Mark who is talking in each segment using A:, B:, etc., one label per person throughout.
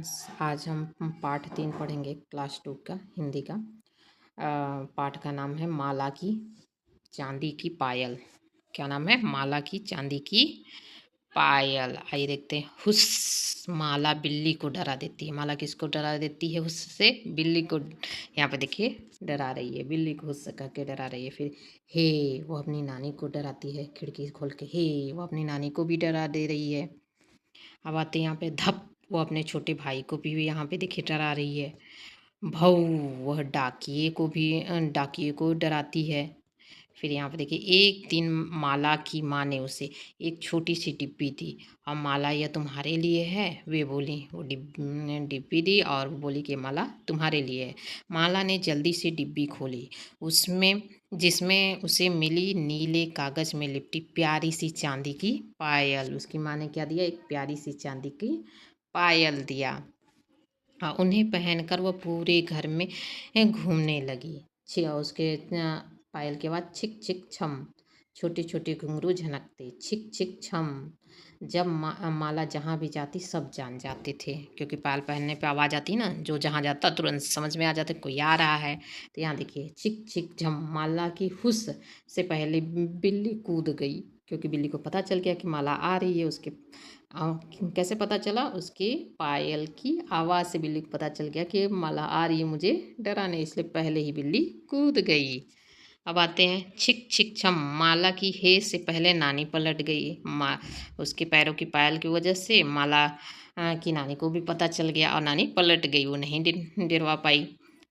A: Students, आज हम पाठ 3 पढ़ेंगे क्लास 2 का हिंदी का। पाठ का नाम है माला की चांदी की पायल। क्या नाम है? माला की चांदी की पायल। आइए देखते हैं। हुस, माला बिल्ली को डरा देती है। माला किसको डरा देती है? हुस से बिल्ली को। यहाँ पे देखिए डरा रही है, बिल्ली को हुस कह के डरा रही है। फिर हे, वो अपनी नानी को डराती है खिड़की खोल के। हे, वो अपनी नानी को भी डरा दे रही है। अब आते हैं यहाँ पे धप, वो अपने छोटे भाई को भी यहाँ पे देखिए डरा रही है। भौ, वह डाकिए को डराती है। फिर यहाँ पे देखिए एक दिन माला की माँ ने उसे एक छोटी सी डिब्बी दी। और माला, यह तुम्हारे लिए है, वे बोली। वो डिब्बी दी और बोली कि माला तुम्हारे लिए है। माला ने जल्दी से डिब्बी खोली, उसमें जिसमें उसे मिली नीले कागज में लिपटी प्यारी सी चांदी की पायल। उसकी माँ ने क्या दिया? एक प्यारी सी चांदी की पायल दिया। हाँ, उन्हें पहनकर वह पूरे घर में घूमने लगी। उसके पायल के बाद छिक छिक छम, छोटे छोटे घुंघरू झनकते। छिक छिक छम, जब माला जहाँ भी जाती सब जान जाते थे, क्योंकि पायल पहनने पे आवाज़ आती ना, जो जहाँ जाता तुरंत समझ में आ जाता कोई आ रहा है। तो यहाँ देखिए छिक छिक झम, माला की हुस से पहले बिल्ली कूद गई, क्योंकि बिल्ली को पता चल गया कि माला आ रही है। उसके कैसे पता चला? उसकी पायल की आवाज़ से बिल्ली को पता चल गया कि माला आ रही है मुझे डराने, इसलिए पहले ही बिल्ली कूद गई। अब आते हैं छिक छिक छम, माला की हे से पहले नानी पलट गई। उसके पैरों की पायल की वजह से माला की नानी को भी पता चल गया और नानी पलट गई, वो नहीं डरवा पाई।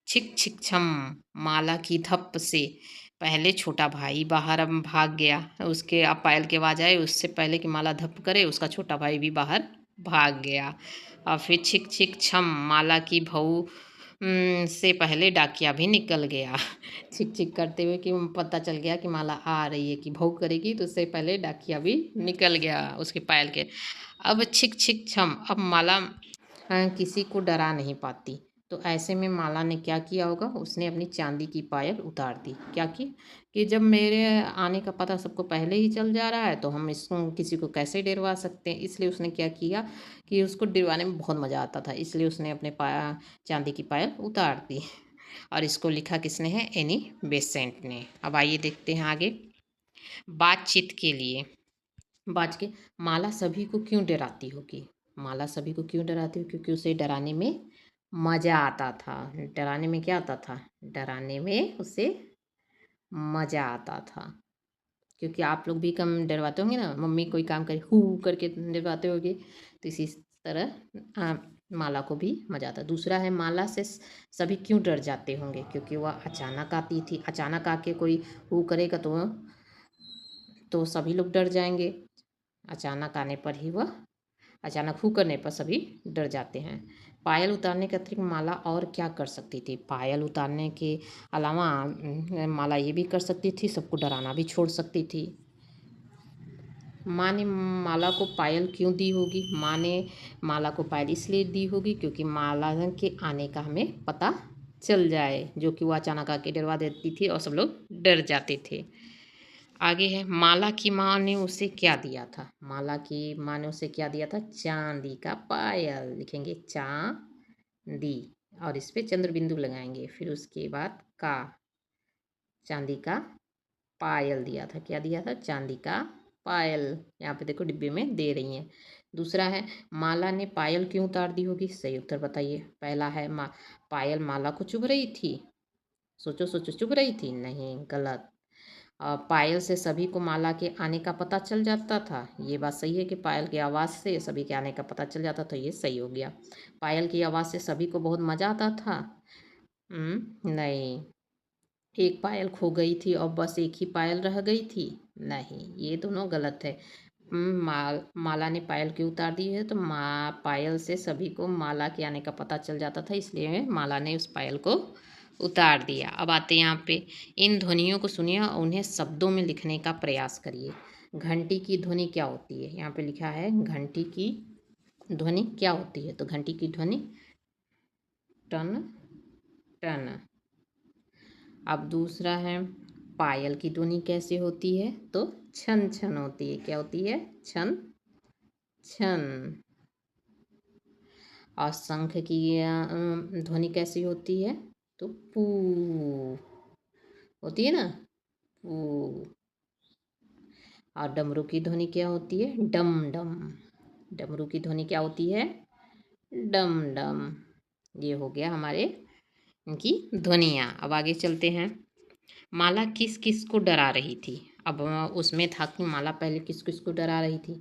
A: छिक छिक छम, माला की धप से पहले छोटा भाई बाहर भाग गया। उसके अब पायल की आवाज़ आए उससे पहले कि माला धप करे, उसका छोटा भाई भी बाहर भाग गया। और फिर छिक छिक छम, माला की बहू से पहले डाकिया भी निकल गया। छिक छिक करते हुए कि पता चल गया कि माला आ रही है, कि बहू करेगी, तो उससे पहले डाकिया भी निकल गया उसके पायल के। अब छिक छिक छम, अब माला किसी को डरा नहीं पाती। तो ऐसे में माला ने क्या किया होगा? उसने अपनी चांदी की पायल उतार दी। क्या की? कि जब मेरे आने का पता सबको पहले ही चल जा रहा है, तो हम इसको किसी को कैसे डरवा सकते हैं। इसलिए उसने क्या किया कि उसको डरवाने में बहुत मज़ा आता था, इसलिए उसने अपने चांदी की पायल उतार दी। और इसको लिखा किसने है? एनी बेसेंट ने। अब आइए देखते हैं आगे। बातचीत के लिए बाज के माला सभी को क्यों डराती होगी? माला सभी को क्यों डराती हो? क्योंकि उसे डराने में मज़ा आता था। डराने में क्या आता था? डराने में उसे मज़ा आता था। क्योंकि आप लोग भी कम डरवाते होंगे ना, मम्मी कोई काम करे हू करके डरवाते होंगे, तो इसी तरह माला को भी मज़ा आता। दूसरा है, माला से सभी क्यों डर जाते होंगे? क्योंकि वह अचानक आती थी। अचानक आके कोई हू करेगा तो सभी लोग डर जाएंगे। अचानक आने पर ही वह अचानक हू करने पर सभी डर जाते हैं। पायल उतारने के अतिरिक्त माला और क्या कर सकती थी? पायल उतारने के अलावा माला ये भी कर सकती थी, सबको डराना भी छोड़ सकती थी। माँ ने माला को पायल क्यों दी होगी? माँ ने माला को पायल इसलिए दी होगी क्योंकि माला के आने का हमें पता चल जाए, जो कि वो अचानक आके डरवा देती थी और सब लोग डर जाते थे। आगे है, माला की माँ ने उसे क्या दिया था? माला की माँ ने उसे क्या दिया था? चांदी का पायल। लिखेंगे चांदी और इस पे चंद्र बिंदु लगाएंगे। फिर उसके बाद का, चांदी का पायल दिया था। क्या दिया था? चांदी का पायल। यहाँ पे देखो डिब्बे में दे रही हैं। दूसरा है, माला ने पायल क्यों उतार दी होगी? सही उत्तर बताइए। पहला है, पायल माला को चुभ रही थी। सोचो सोचो, चुभ रही थी? नहीं, गलत। पायल से सभी को माला के आने का पता चल जाता था। ये बात सही है कि पायल की आवाज़ से सभी के आने का पता चल जाता था, ये सही हो गया। पायल की आवाज़ से सभी को बहुत मज़ा आता था। नहीं, एक पायल खो गई थी और बस एक ही पायल रह गई थी। नहीं, ये दोनों गलत है। माला ने पायल क्यों उतार दी है? तो पायल से सभी को माला के आने का पता चल जाता था, इसलिए माला ने उस पायल को उतार दिया। अब आते हैं यहाँ पे, इन ध्वनियों को सुनिए और उन्हें शब्दों में लिखने का प्रयास करिए। घंटी की ध्वनि क्या होती है? यहाँ पे लिखा है घंटी की ध्वनि क्या होती है? तो घंटी की ध्वनि टन टन। अब दूसरा है, पायल की ध्वनि कैसे होती है? तो छन छन होती है। क्या होती है? छन छन। और शंख की ध्वनि कैसी होती है? तो पू होती है ना, पू। और डमरू की ध्वनि क्या होती है? डम डम। डमरू की ध्वनि क्या होती है? डम डम। ये हो गया हमारे इनकी ध्वनियाँ। अब आगे चलते हैं। माला किस किस को डरा रही थी? अब उसमें था कि माला पहले किस किस को डरा रही थी।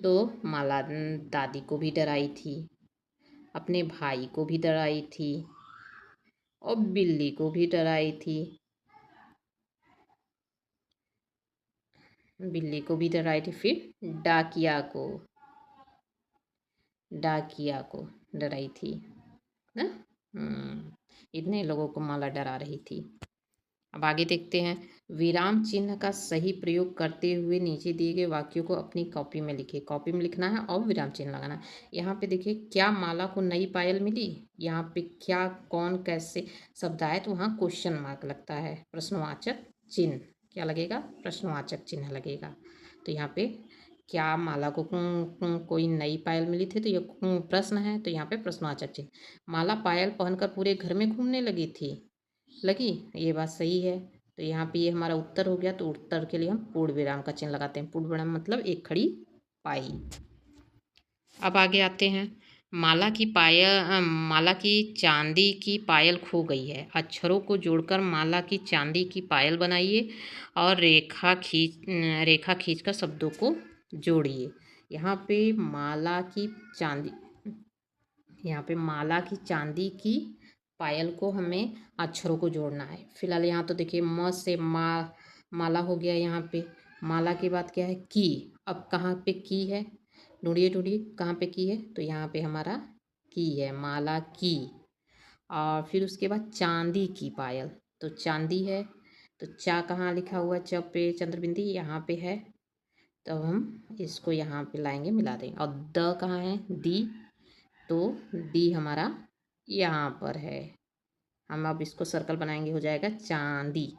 A: तो माला दादी को भी डराई थी, अपने भाई को भी डराई थी, और बिल्ली को भी डराई थी। बिल्ली को भी डराई थी, फिर डाकिया को डराई थी ना। इतने लोगों को माला डरा रही थी। अब आगे देखते हैं। विराम चिन्ह का सही प्रयोग करते हुए नीचे दिए गए वाक्यों को अपनी कॉपी में लिखिए। कॉपी में लिखना है और विराम चिन्ह लगाना है। यहाँ पे देखिए, क्या माला को नई पायल मिली? यहाँ पे क्या, कौन, कैसे शब्द आए तो वहाँ क्वेश्चन मार्क लगता है, प्रश्नवाचक चिन्ह। क्या लगेगा? प्रश्नवाचक चिन्ह लगेगा। तो यहाँ पे क्या माला को कोई नई पायल मिली थी, तो ये प्रश्न है, तो यहाँ पे प्रश्नवाचक चिन्ह। माला पायल पहनकर पूरे घर में घूमने लगी थी। लगी, ये बात सही है। तो यहाँ पे ये हमारा उत्तर हो गया। तो उत्तर के लिए हम पूर्ण विराम का चिन्ह लगाते हैं। पूर्ण विराम मतलब एक खड़ी पाई। अब आगे आते हैं। माला की चांदी की पायल खो गई है। अक्षरों को जोड़कर माला की चांदी की पायल बनाइए और रेखा खींचकर शब्दों को जोड़िए। यहाँ पे माला की चांदी यहाँ पे माला की चांदी की पायल को हमें अक्षरों को जोड़ना है। फिलहाल यहाँ तो देखिए, म से माला हो गया। यहाँ पे माला के बाद क्या है? की। अब कहाँ पे की है? ढूंढिए ढूंढिए, कहाँ पे की है? तो यहाँ पे हमारा की है, माला की। और फिर उसके बाद चांदी की पायल, तो चांदी है। तो चा कहाँ लिखा हुआ है? च पे चंद्रबिंदी यहाँ पे है। तो हम इसको यहाँ पे लाएंगे, मिला देंगे। और द कहाँ है? दी। तो डी हमारा यहाँ पर है। हम अब इसको सर्कल बनाएंगे, हो जाएगा चांदी।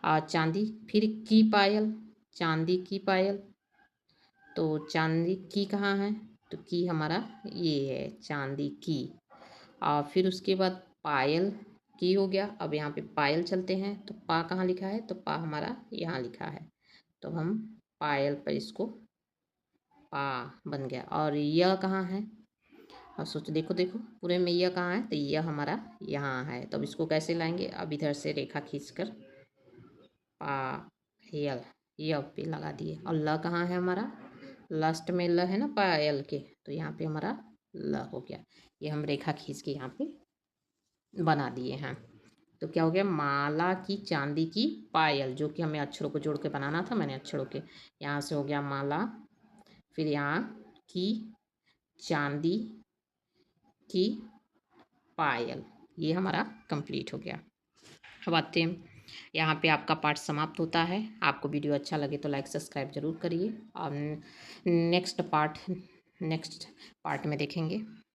A: और चांदी, फिर की पायल, चांदी की पायल। तो चांदी की कहाँ है? तो की हमारा ये है, चांदी की। और फिर उसके बाद पायल की हो गया। अब यहाँ पे पायल चलते हैं। तो पा कहाँ लिखा है? तो पा हमारा यहाँ लिखा है। तो हम पायल पर इसको पा बन गया। और यह कहाँ है? और सोचो, देखो देखो पूरे में यह कहाँ है? तो यह हमारा यहाँ है। तो अब इसको कैसे लाएंगे? अब इधर से रेखा खींचकर पायल, यह पे लगा दिए। और ल कहाँ है हमारा? लास्ट में ल है ना पायल के, तो यहाँ पे हमारा ल हो गया। ये हम रेखा खींच के यहाँ पे बना दिए हैं। तो क्या हो गया? माला की चांदी की पायल, जो कि हमें अक्षरों को जोड़ के बनाना था। मैंने अक्षरों के यहाँ से हो गया माला, फिर यहाँ की चांदी की पायल, ये हमारा कंप्लीट हो गया। अब आते हैं, यहाँ पे आपका पाठ समाप्त होता है। आपको वीडियो अच्छा लगे तो लाइक सब्सक्राइब जरूर करिए। और नेक्स्ट पार्ट में देखेंगे।